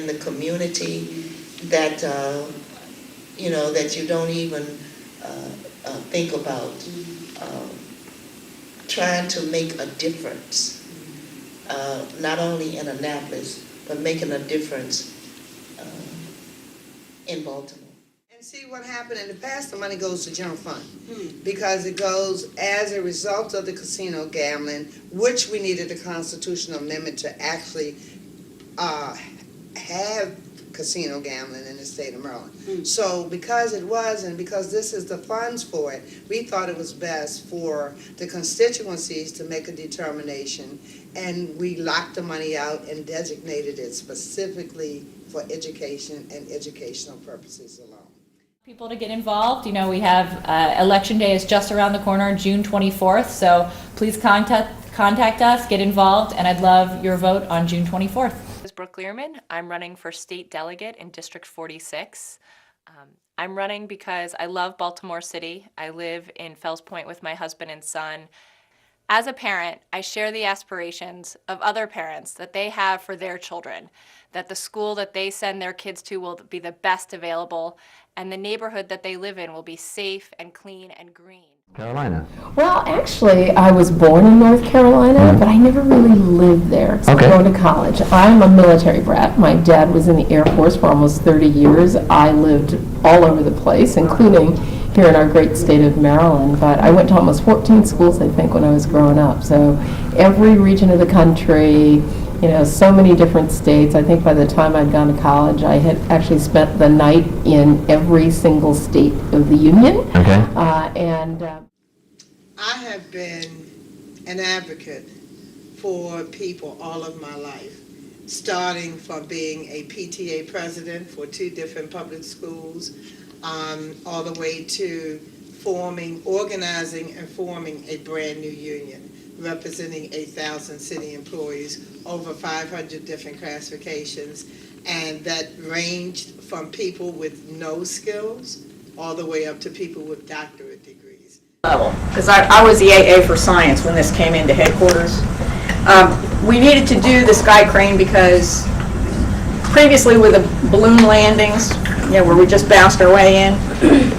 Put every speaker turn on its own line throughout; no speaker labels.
in the community that, you know, that you don't even think about. Trying to make a difference, not only in Annapolis, but making a difference in Baltimore.
And see what happened in the past, the money goes to general fund because it goes as a result of the casino gambling, which we needed a constitutional amendment to actually have casino gambling in the state of Maryland. So because it was, and because this is the funds for it, we thought it was best for the constituencies to make a determination, and we locked the money out and designated it specifically for education and educational purposes alone.
People to get involved. You know, we have Election Day is just around the corner, June 24th, so please contact us, get involved, and I'd love your vote on June 24th.
This is Brooke Learman. I'm running for state delegate in District 46. I'm running because I love Baltimore City. I live in Fells Point with my husband and son. As a parent, I share the aspirations of other parents that they have for their children, that the school that they send their kids to will be the best available, and the neighborhood that they live in will be safe and clean and green.
Carolina.
Well, actually, I was born in North Carolina, but I never really lived there except going to college. I'm a military brat. My dad was in the Air Force for almost 30 years. I lived all over the place, including here in our great state of Maryland, but I went to almost 14 schools, I think, when I was growing up. So every region of the country, you know, so many different states. I think by the time I'd gone to college, I had actually spent the night in every single state of the union.
Okay.
I have been an advocate for people all of my life, starting from being a PTA president for 2 different public schools, all the way to organizing and forming a brand new union, representing 8,000 city employees, over 500 different classifications, and that ranged from people with no skills all the way up to people with doctorate degrees.
Because I was the AA for science when this came into headquarters. We needed to do the sky crane because previously with the balloon landings, you know, where we just bounced our way in,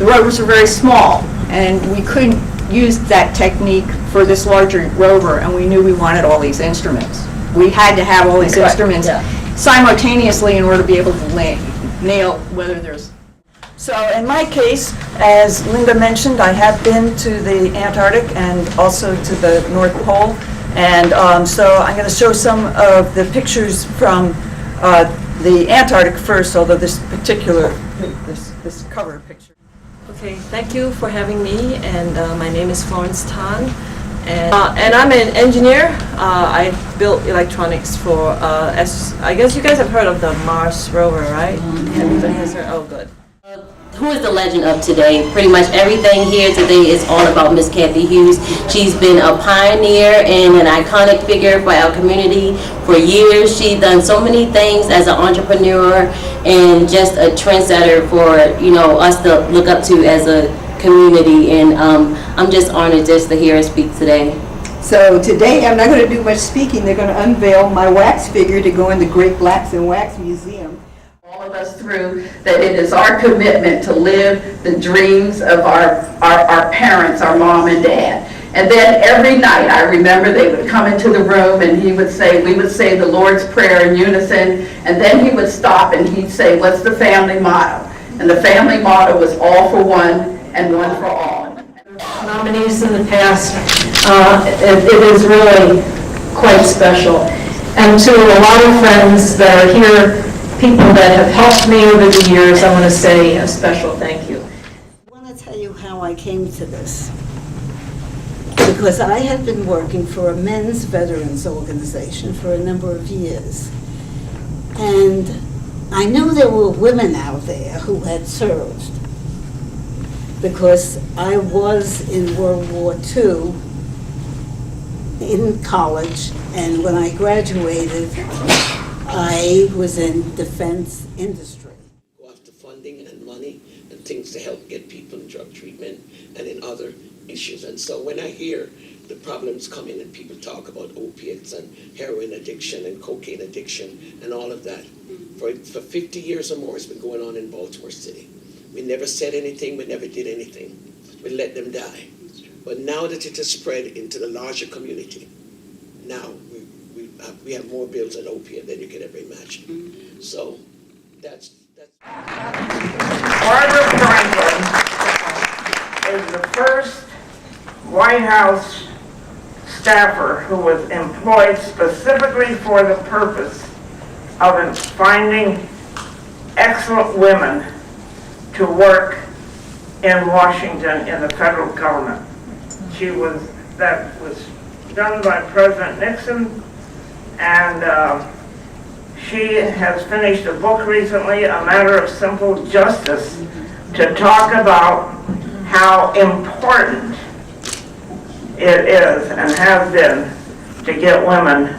the rovers were very small, and we couldn't use that technique for this larger rover, and we knew we wanted all these instruments. We had to have all these instruments simultaneously in order to be able to nail whether there's...
So in my case, as Linda mentioned, I have been to the Antarctic and also to the North Pole, and so I'm going to show some of the pictures from the Antarctic first, although this particular, this cover picture.
Okay, thank you for having me, and my name is Florence Tan, and I'm an engineer. I built electronics for, I guess you guys have heard of the Mars rover, right? Everybody has heard, oh good.
Who is the legend of today? Pretty much everything here today is all about Miss Kathy Hughes. She's been a pioneer and an iconic figure for our community for years. She's done so many things as an entrepreneur and just a trendsetter for, you know, us to look up to as a community. And I'm just honored just to hear her speak today.
So today I'm not going to do much speaking. They're going to unveil my wax figure to go in the Great Blacks and Wax Museum.
All of us through that it is our commitment to live the dreams of our parents, our mom and dad. And then every night I remember they would come into the room and we would say the Lord's Prayer in unison, and then he would stop and he'd say, what's the family motto? And the family motto was all for one and one for all.
Nominees in the past, it is really quite special. And to a lot of friends that are here, people that have helped me over the years, I want to say a special thank you.
I want to tell you how I came to this. Because I had been working for a men's veterans organization for a number of years. And I knew there were women out there who had served. Because I was in World War II in college, and when I graduated, I was in defense industry.
Go after funding and money and things to help get people in drug treatment and in other issues. And so when I hear the problems come in and people talk about opiates and heroin addiction and cocaine addiction and all of that. For 50 years or more, it's been going on in Baltimore City. We never said anything, we never did anything. We let them die. But now that it has spread into the larger community, now we have more bills on opiate than you can ever imagine. So that's.
Barbara Franklin is the first White House staffer who was employed specifically for the purpose of finding excellent women to work in Washington in the federal government. That was done by President Nixon, and she has finished a book recently, A Matter of Simple Justice, to talk about how important it is and has been to get women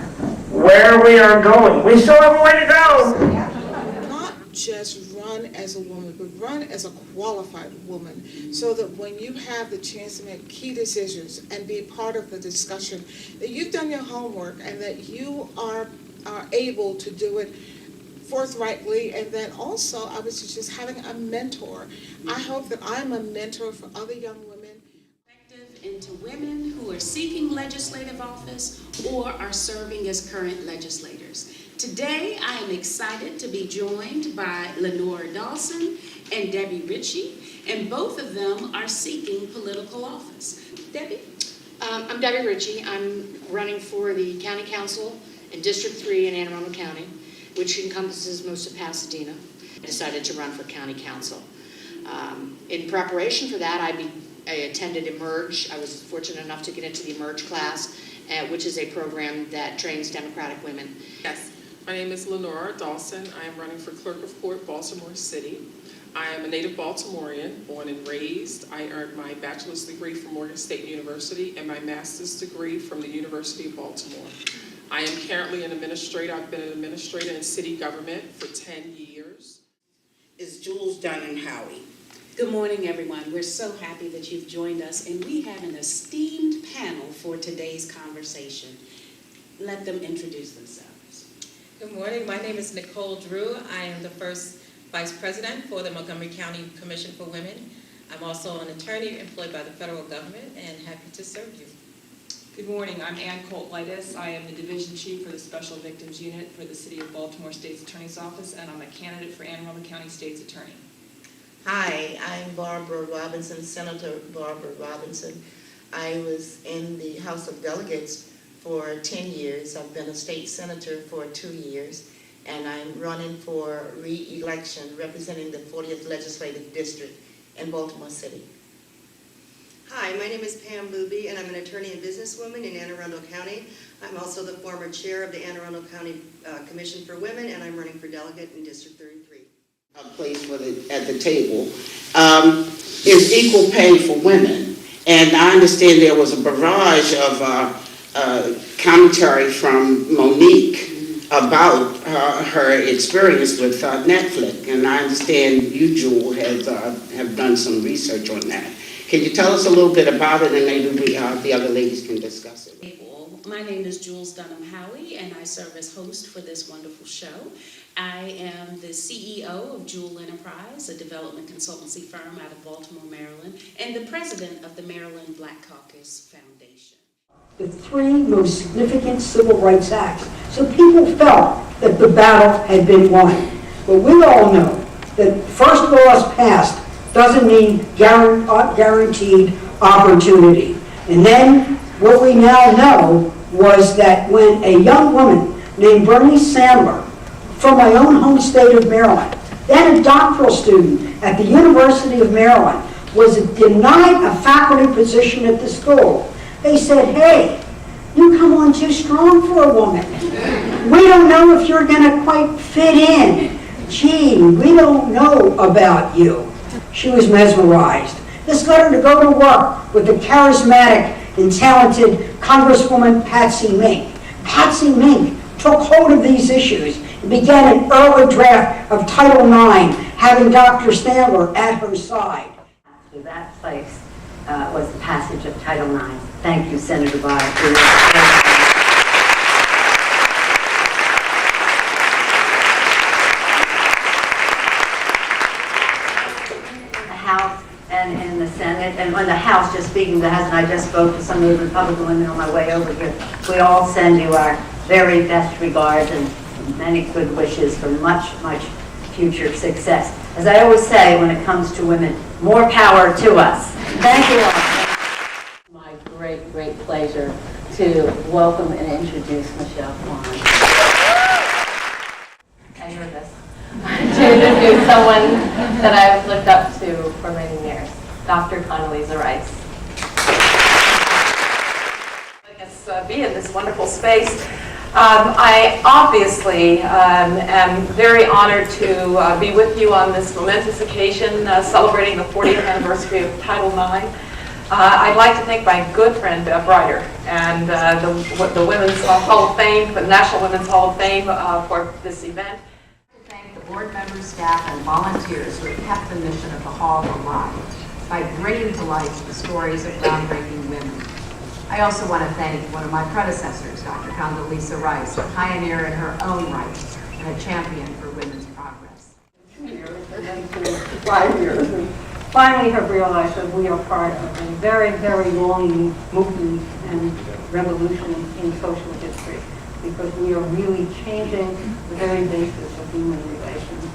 where we are going. We still have a way to go.
Not just run as a woman, but run as a qualified woman, so that when you have the chance to make key decisions and be part of the discussion, that you've done your homework and that you are able to do it forthrightly. And then also, I was just having a mentor. I hope that I'm a mentor for other young women.
Into women who are seeking legislative office or are serving as current legislators. Today, I am excited to be joined by Lenora Dawson and Debbie Ritchie, and both of them are seeking political office. Debbie?
I'm Debbie Ritchie. I'm running for the County Council in District 3 in Anne Arundel County, which encompasses most of Pasadena. I decided to run for County Council. In preparation for that, I attended Emerge. I was fortunate enough to get into the Emerge class, which is a program that trains Democratic women.
Yes, my name is Lenora Dawson. I am running for Clerk of Court, Baltimore City. I am a native Baltimorean, born and raised. I earned my bachelor's degree from Morgan State University and my master's degree from the University of Baltimore. I am currently an administrator. I've been an administrator in city government for 10 years.
Is Jules Dunham-Howie.
Good morning, everyone. We're so happy that you've joined us, and we have an esteemed panel for today's conversation. Let them introduce themselves.
Good morning. My name is Nicole Drew. I am the first Vice President for the Montgomery County Commission for Women. I'm also an attorney employed by the federal government and happy to serve you.
Good morning. I'm Ann Colt-Litis. I am the Division Chief for the Special Victims Unit for the City of Baltimore State's Attorney's Office, and I'm a candidate for Anne Arundel County State's Attorney.
Hi, I'm Barbara Robinson, Senator Barbara Robinson. I was in the House of Delegates for 10 years. I've been a state senator for 2 years, and I'm running for re-election representing the 40th Legislative District in Baltimore City.
Hi, my name is Pam Booby, and I'm an attorney and businesswoman in Anne Arundel County. I'm also the former chair of the Anne Arundel County Commission for Women, and I'm running for delegate in District 33.
Place for at the table is equal pay for women. And I understand there was a barrage of commentary from Monique about her experience with Netflix. And I understand you, Jewel, have done some research on that. Can you tell us a little bit about it, and maybe the other ladies can discuss it?
My name is Jules Dunham-Howie, and I serve as host for this wonderful show. I am the CEO of Jewel Enterprise, a development consultancy firm out of Baltimore, Maryland, and the president of the Maryland Black Caucus Foundation.
The 3 most significant civil rights acts. So people felt that the battle had been won. But we all know that first laws passed doesn't mean guaranteed opportunity. And then what we now know was that when a young woman named Bernice Sandler from my own home state of Maryland, then a doctoral student at the University of Maryland, was denied a faculty position at the school, they said, hey, you come on too strong for a woman. We don't know if you're going to quite fit in. Gee, we don't know about you. She was mesmerized. This led her to go to work with the charismatic and talented Congresswoman Patsy Mink. Patsy Mink took hold of these issues and began an early draft of Title IX, having Dr. Sandler at her side.
That place was the passage of Title IX.
Thank you, Senator Byer. House and in the Senate, and on the House, just speaking to the House, and I just spoke to some of the Republican women on my way over here. We all send you our very best regards and many good wishes for much, much future success. As I always say when it comes to women, more power to us. Thank you all. My great, great pleasure to welcome and introduce Michelle Kwan. I heard this. To introduce someone that I've looked up to for many years, Dr. Condoleezza Rice.
Be in this wonderful space. I obviously am very honored to be with you on this momentous occasion celebrating the 40th anniversary of Title IX. I'd like to thank my good friend Bev Ryder and the Women's Hall of Fame, the National Women's Hall of Fame for this event.
Board members, staff, and volunteers who have kept the mission of the Hall alive by bringing to life the stories of groundbreaking women. I also want to thank one of my predecessors, Dr. Condoleezza Rice, a pioneer in her own right and a champion for women's progress.
5 years, we finally have realized that we are part of a very, very long movement and revolution in social history, because we are really changing the very basis of human relations.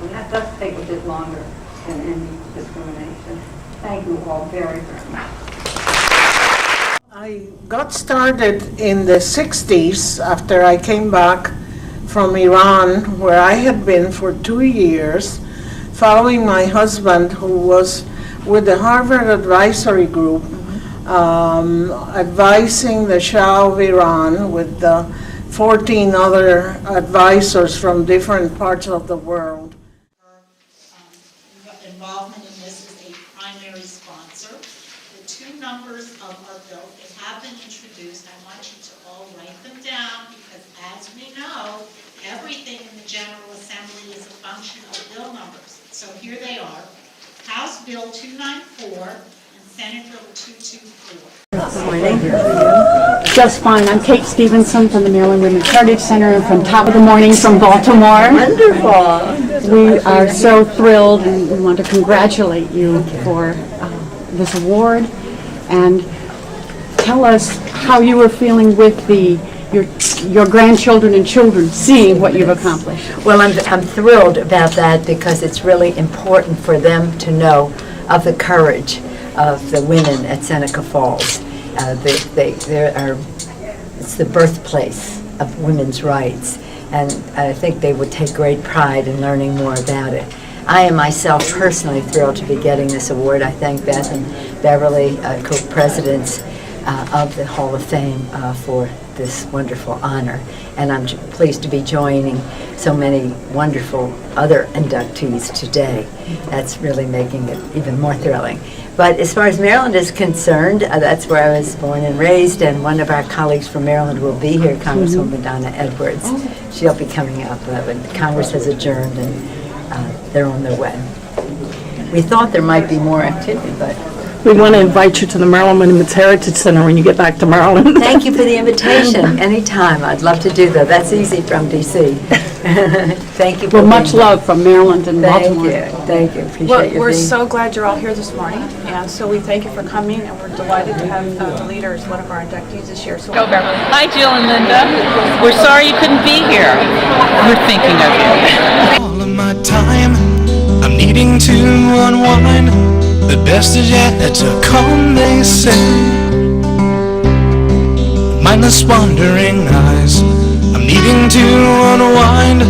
And that does take a bit longer than ending discrimination. Thank you all very, very much.
I got started in the 60s after I came back from Iran, where I had been for 2 years, following my husband, who was with the Harvard Advisory Group, advising the Shah of Iran with the 14 other advisors from different parts of the world.
Involvement in this is a primary sponsor. The two numbers of our bill, they have been introduced. I want you to all write them down, because as we know, everything in the General Assembly is a function of bill numbers. So here they are: House Bill 294 and Senate Bill 224.
Good morning. Just fine. I'm Kate Stevenson from the Maryland Women's Heritage Center and from Top of the Morning from Baltimore. Wonderful. We are so thrilled, and we want to congratulate you for this award, and tell us how you were feeling with your grandchildren and children seeing what you've accomplished.
Well, I'm thrilled about that, because it's really important for them to know of the courage of the women at Seneca Falls. It's the birthplace of women's rights, and I think they would take great pride in learning more about it. I am myself personally thrilled to be getting this award. I thank Beth and Beverly, co-presidents of the Hall of Fame, for this wonderful honor, and I'm pleased to be joining so many wonderful other inductees today. That's really making it even more thrilling. But as far as Maryland is concerned, that's where I was born and raised, and one of our colleagues from Maryland will be here, Congresswoman Donna Edwards. She'll be coming up, but Congress has adjourned, and they're on their way. We thought there might be more activity, but
we want to invite you to the Maryland Women's Heritage Center when you get back to Maryland.
Thank you for the invitation. Anytime. I'd love to do that. That's easy from D.C. Thank you.
Well, much love from Maryland and Baltimore.
Thank you. Appreciate
Well,
you
we're
being
so glad you're all here this morning, and so we thank you for coming, and we're delighted to have the leader as one of our inductees this year. So
Hi, Jill and Linda. We're sorry you couldn't be here. We're thinking of you.
All of my time, I'm needing to unwind. The best is yet to come, they say. Mindless wandering eyes, I'm needing to unwind.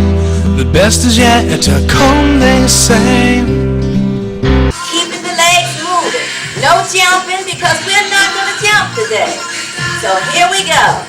The best is yet to come, they say.
Keeping the legs moving. No jumping, because we're not going to jump today. So here we go.